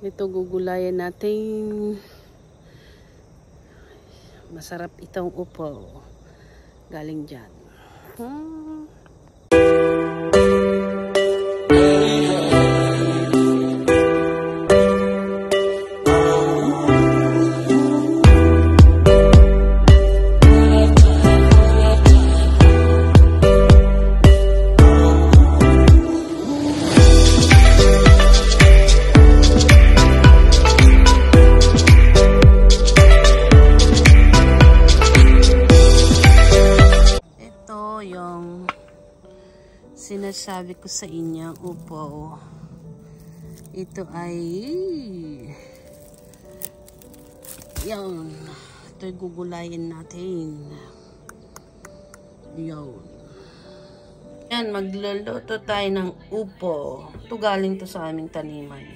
Ito gugulayan natin. Masarap itong upo. Galing dyan. Yung sinasabi ko sa inyo, upo. Ito ay yan. Ito'y gugulayin natin. Yan. Yan, magluluto tayo ng upo. Ito galing to sa aming taniman.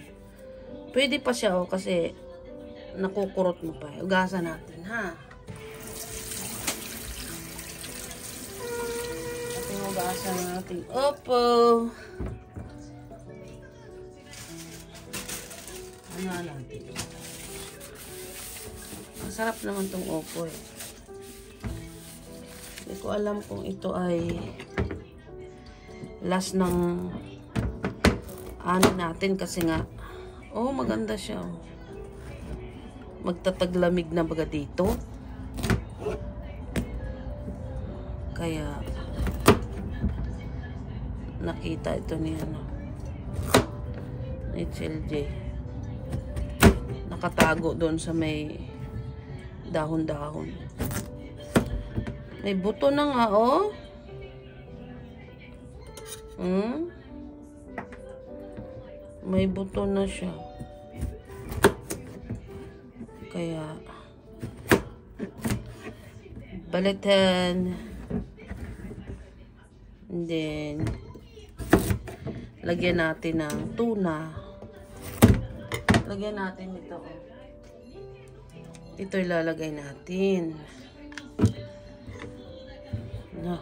Pwede pa siya kasi nakukurot mo pa. Ugasan natin, ha? Ugasan natin upo. Ano natin? Masarap naman tong upo eh. Hindi ko alam kung ito ay last ng ano natin kasi nga maganda siya. Magtataglamig na baga dito. Kaya nakita ito ni HLJ. Nakatago doon sa may dahon-dahon. May buto na nga, oh. May buto na siya. Kaya balitan. And then lagyan natin ng tuna. Lagyan natin ito. Ito ilalagay natin. No.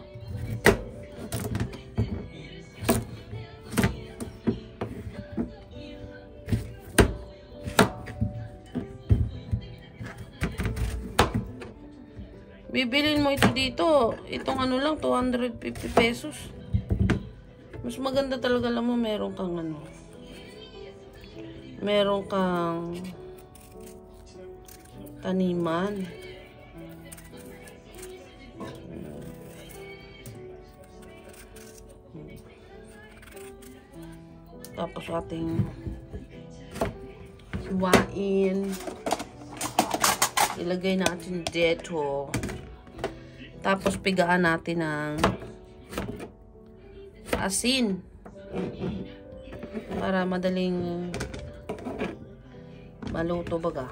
Bibilin mo ito dito. Itong ano lang, 250 pesos. Mas maganda talaga, alam mo, meron kang meron kang taniman. Tapos ating hiwain. Ilagay natin dito. Tapos pigaan natin ng asin para madaling maluto baga.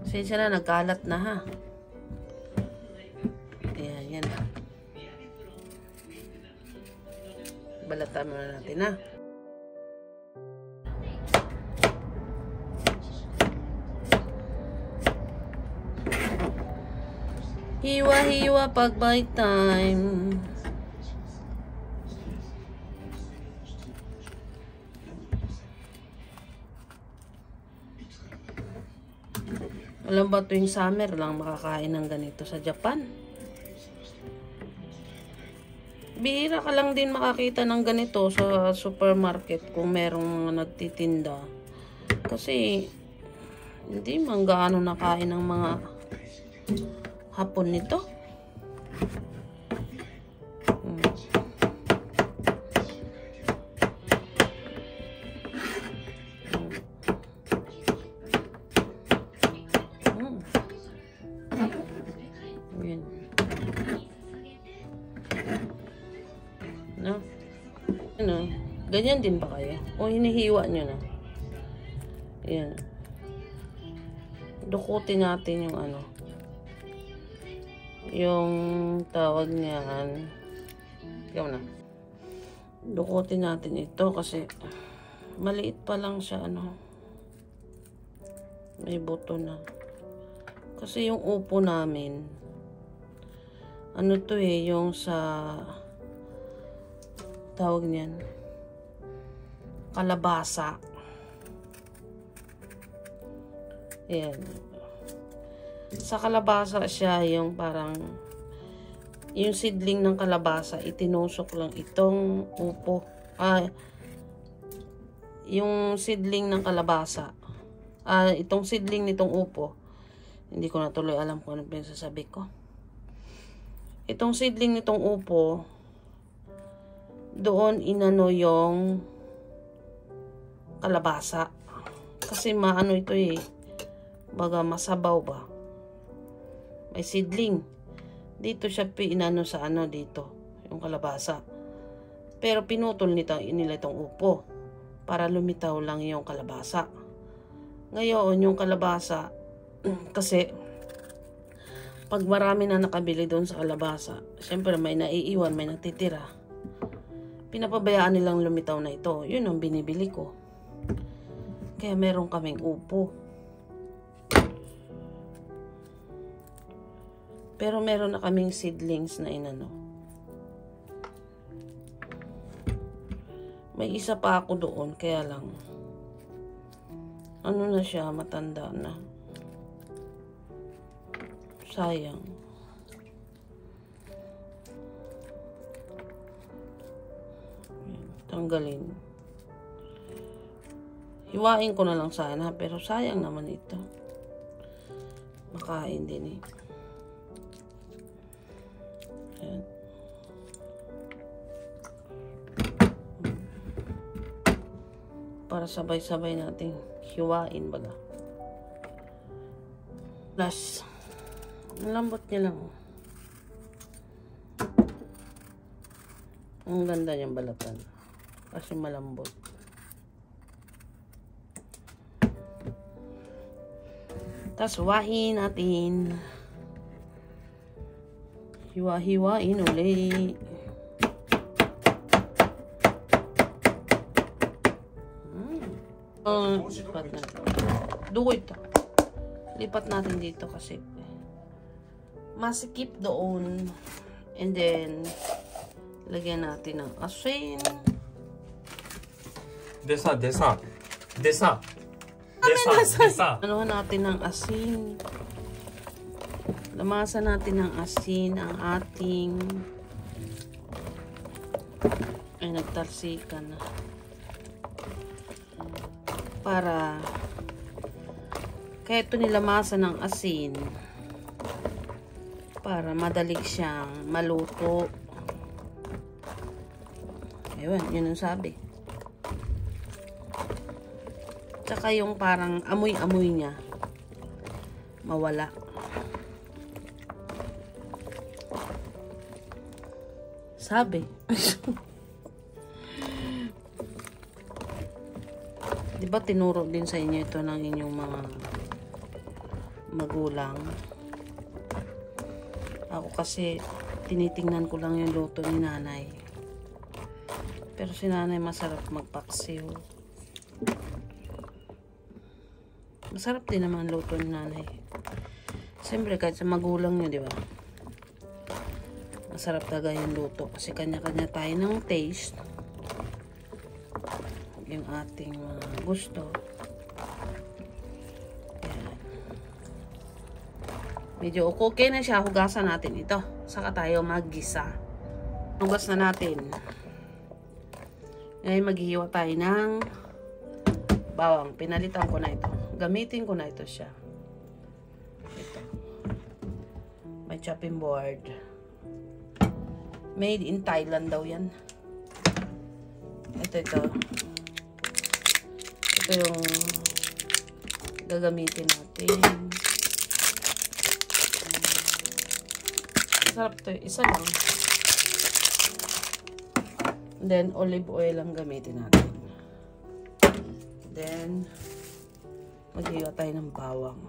Sensya na, nagkalat na ha. Ayan, yan. Balatan muna natin ha. Hiwa-hiwa pag bite time. Alam ba tuwing summer lang makakain ng ganito sa Japan? Bihira ka lang din makakita ng ganito sa supermarket kung merong nagtitinda. Kasi hindi man gaano nakain ng mga Hapon nito. Ayan. No? Ano? Ganyan din ba kayo? O hinihiwa nyo na? Ayan. Dukutin natin yung yung tawag niyan. Ikaw na. Dukutin natin ito kasi maliit pa lang siya, may buto na. Kasi yung upo namin, to yung sa tawag niyan, kalabasa. Ayan. Sa kalabasa siya, yung parang, yung seedling ng kalabasa, itinusok lang itong upo. Yung seedling ng kalabasa. Itong seedling nitong upo. Hindi ko na tuloy alam kung ano pinagsasabi ko. Itong seedling nitong upo, doon inano yung kalabasa. Kasi maano ito eh. Baga masabaw ba. May seedling. Dito siya inano sa ano dito. Yung kalabasa. Pero pinutol nila itong upo. Para lumitaw lang yung kalabasa. Ngayon, yung kalabasa, kasi pag marami na nakabili doon sa kalabasa, syempre may naiiwan, may natitira. Pinapabayaan nilang lumitaw na ito. Yun ang binibili ko. Kaya meron kaming upo. Pero meron na kaming seedlings na inano. May isa pa ako doon, kaya lang ano na siya, matanda na. Sayang. Tanggalin. Hiwain ko na lang sana, pero sayang naman ito. Makain din eh. Ayan. Para sabay-sabay nating hiwain baga. Plus, ang lambot niya lang. Ang ganda niyang balatan. Kasi malambot. Tapos hiwain natin. Hiwa-hiwain ulit. Lipat natin. Dugo ito. Lipat natin dito kasi masikip doon. And then lagyan natin ng asin. Desa. Ano natin ng asin. Lamasan natin ng asin ang ating ay nagtalsikan na. Para kaya ito nilamasan ng asin para madali siyang maluto. Ayun, yun ang sabi. Tsaka yung parang amoy-amoy niya mawala. Sabi. Diba tinuro din sa inyo ito ng inyong mga magulang? Ako kasi tinitingnan ko lang yung luto ni nanay. Pero si nanay masarap magpaksiw. Masarap din naman luto ni nanay. Siyempre kahit sa magulang nyo, di ba? Masarap talaga yung luto. Kasi kanya-kanya tayo ng taste. Yung ating gusto. Ayan. Medyo okay na siya. Hugasan natin ito. Saka tayo maggisa. Hugas na natin. Ngayon maghihiwa tayo ng bawang. Pinalitan ko na ito. Gamitin ko na ito siya. Ito. May chopping board. Made in Thailand daw yan. Ito. Ito yung gagamitin natin. Masarap ito. Isa lang. Then, olive oil ang gamitin natin. Then, maghiwa tayo ng bawang.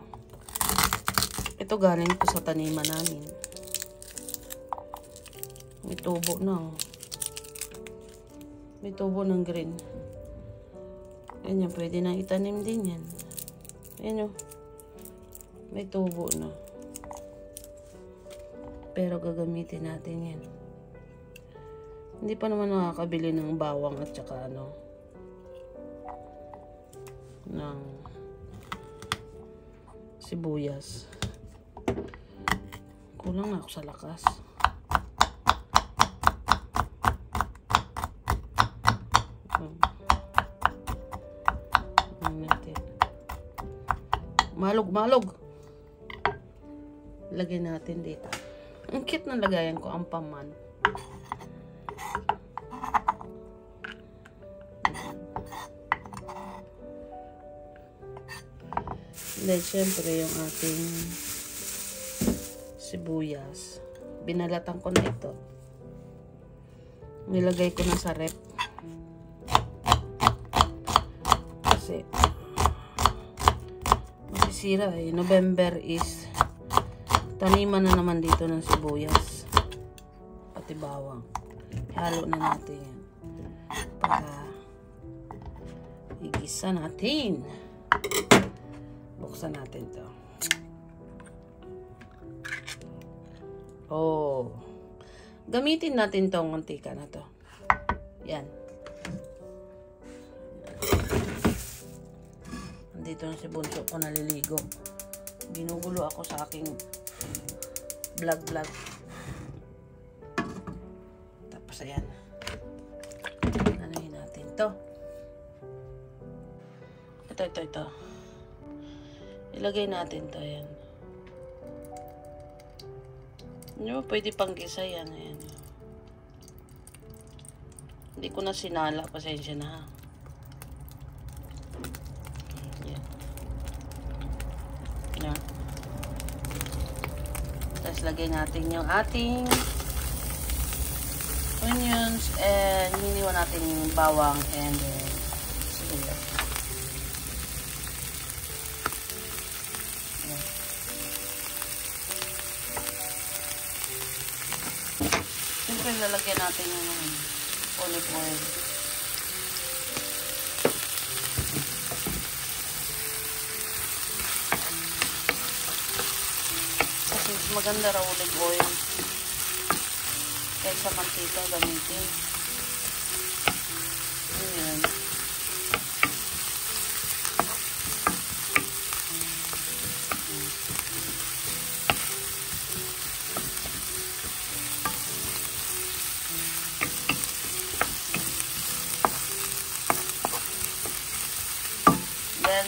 Ito galing ko sa taniman namin. May tubo na. May tubo ng green. Yan yan, pwede na itanim din yan. Yan o. May tubo na. Pero gagamitin natin yan. Hindi pa naman nakakabili ng bawang at saka ng sibuyas. Kulang na ako sa lakas. Malog. Lagyan natin dito. Ang cute na lagayan ko, ang paman. Then, syempre, yung ating sibuyas. Binalatan ko na ito. Nilagay ko na sa rep. Kasi, masisira eh. November is taniman na naman dito ng sibuyas. Pati bawang. Halo na natin yan. Para igisa natin. Buksan natin to. Oh. Gamitin natin tong mantika na to. Yan. Andito na si Bunso ko naliligo. Ginugulo ako sa aking vlog. Tapos ayan. Anahin natin to. Ito. Ilagay natin to, ayan. Hindi mo pwede pang gisa yan, ayan. Hindi ko na sinala, pasensya na ha. Ayan. Ayan. Tapos lagay natin yung ating onions and hiniwa natin yung bawang and sibuyas. Siyempre, lalagyan natin yung olive oil. Kasi maganda raw olive oil kaysa mantika gamitin. Ayan. Then,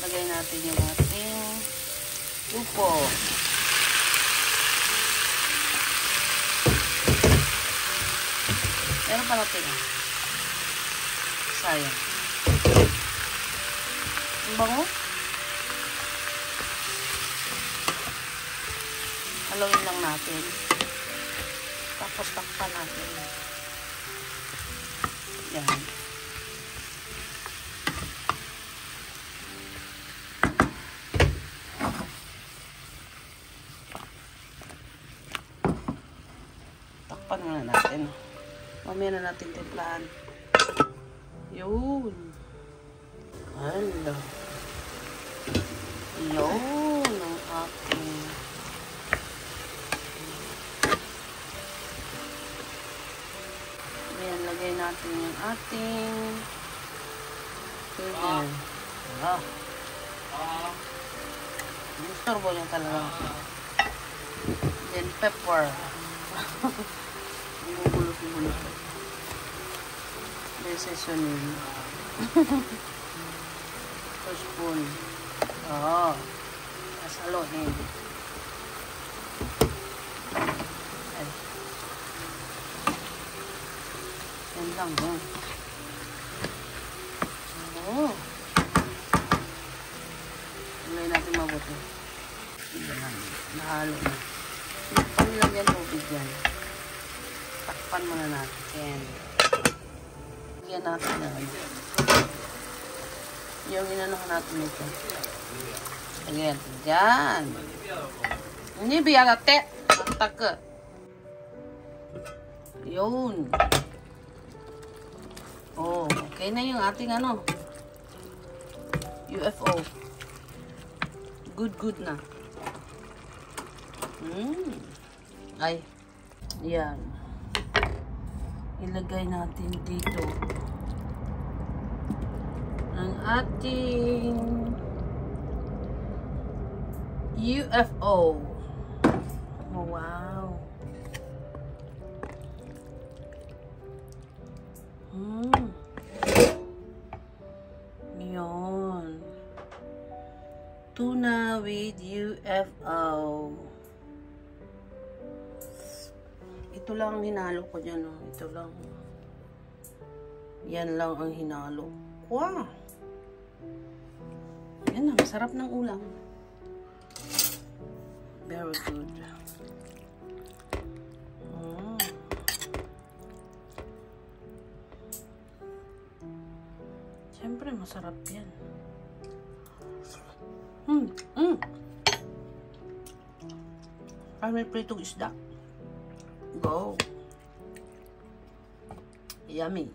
lagay natin yung ating upo. Meron pa natin. Sayang. Ang bango. Halawin lang natin. Tapos takpan natin. Yan. Takpan muna natin. Mamaya na natin timplahan. Yun. Hala. Yun ang ating ayan, lagay natin yung ating ayan. Gusto niya talaga. Then pepper. Bumubulo. Then seasoning. 2 spoon. Oo. Asalo na yun. Yan lang yun. Oo. Ilagay natin mabuti. Yan. Nahalo na. Pamilagyan tubig yan. Takpan muna natin. Lagyan natin na. Yung inanong natin ito. Lagyan. Diyan. Ini biar ate. Matak ke. Yun. Oh, okay na yung ating ano. UFO. Good na. Ay. Yan. Ilagay natin dito ang ating UFO. Oh, wow. Yun. Tuna with UFO. Ito lang ang hinalo ko dyan. Oh. Ito lang. Yan lang ang hinalo. Wow! Yan na. Masarap ng ulam. Very good. Siyempre, masarap yan. Ay, may pritong isda. Go. Yummy.